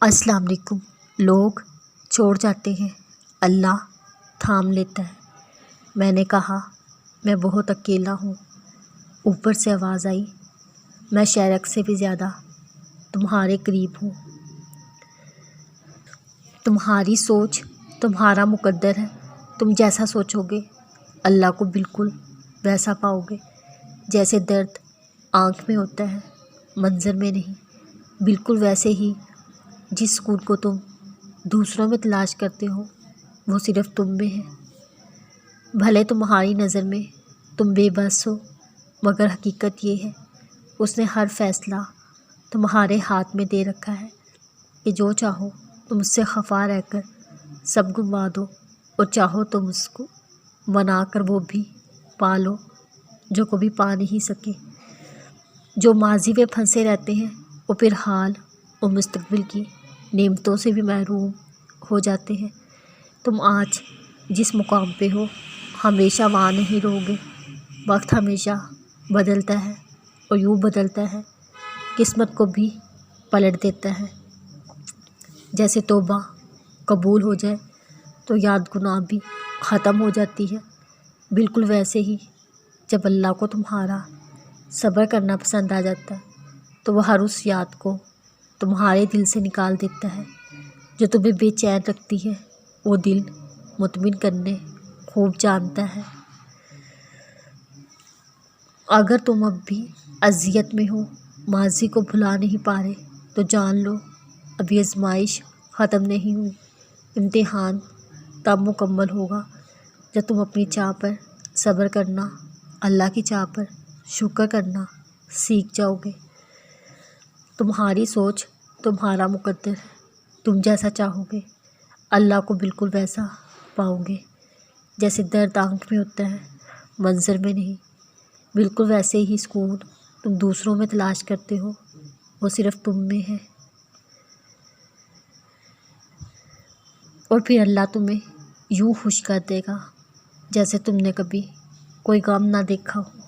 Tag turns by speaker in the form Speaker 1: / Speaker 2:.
Speaker 1: السلام علیکم۔ لوگ چھوڑ جاتے ہیں، اللہ تھام لیتا ہے۔ میں نے کہا میں بہت اکیلا ہوں۔ اوپر سے آواز آئی، میں شیرک سے بھی زیادہ تمہارے قریب ہوں۔ تمہاری سوچ تمہارا مقدر ہے۔ تم جیسا سوچو گے اللہ کو بالکل ویسا پاؤ گے۔ جیسے درد آنکھ میں ہوتا ہے، منظر میں نہیں، بالکل ویسے ہی جس سکون کو تم دوسروں میں تلاش کرتے ہو وہ صرف تم میں ہے۔ بھلے تمہاری نظر میں تم بے بس ہو، مگر حقیقت یہ ہے اس نے ہر فیصلہ تمہارے ہاتھ میں دے رکھا ہے کہ جو چاہو تم اس سے خفا رہ کر سب گنوا دو، اور چاہو تم اس کو منا کر وہ بھی پا لو جو کبھی پا نہیں سکے۔ جو ماضی میں پھنسے رہتے ہیں وہ پھر حال اور مستقبل کی نعمتوں سے بھی محروم ہو جاتے ہیں۔ تم آج جس مقام پہ ہو ہمیشہ وہاں نہیں رہو گے۔ وقت ہمیشہ بدلتا ہے اور یوں بدلتا ہے قسمت کو بھی پلٹ دیتا ہے۔ جیسے توبہ قبول ہو جائے تو یاد گناہ بھی ختم ہو جاتی ہے، بالکل ویسے ہی جب اللہ کو تمہارا صبر کرنا پسند آ جاتا ہے تو وہ ہر اس یاد کو تمہارے دل سے نکال دیتا ہے جو تمہیں بے چین رکھتی ہے۔ وہ دل مطمئن کرنے خوب جانتا ہے۔ اگر تم اب بھی اذیت میں ہو، ماضی کو بھلا نہیں پا رہے، تو جان لو ابھی آزمائش ختم نہیں ہوئی۔ امتحان تب مکمل ہوگا جب تم اپنی چاہ پر صبر کرنا، اللہ کی چاہ پر شکر کرنا سیکھ جاؤ گے۔ تمہاری سوچ تمہارا مقدر ہے۔ تم جیسا چاہو گے اللہ کو بالکل ویسا پاؤ گے۔ جیسے درد آنکھ میں ہوتا ہے، منظر میں نہیں، بالکل ویسے ہی سکون تم دوسروں میں تلاش کرتے ہو وہ صرف تم میں ہے۔ اور پھر اللہ تمہیں یوں خوش کر دے گا جیسے تم نے کبھی کوئی غم نہ دیکھا ہو۔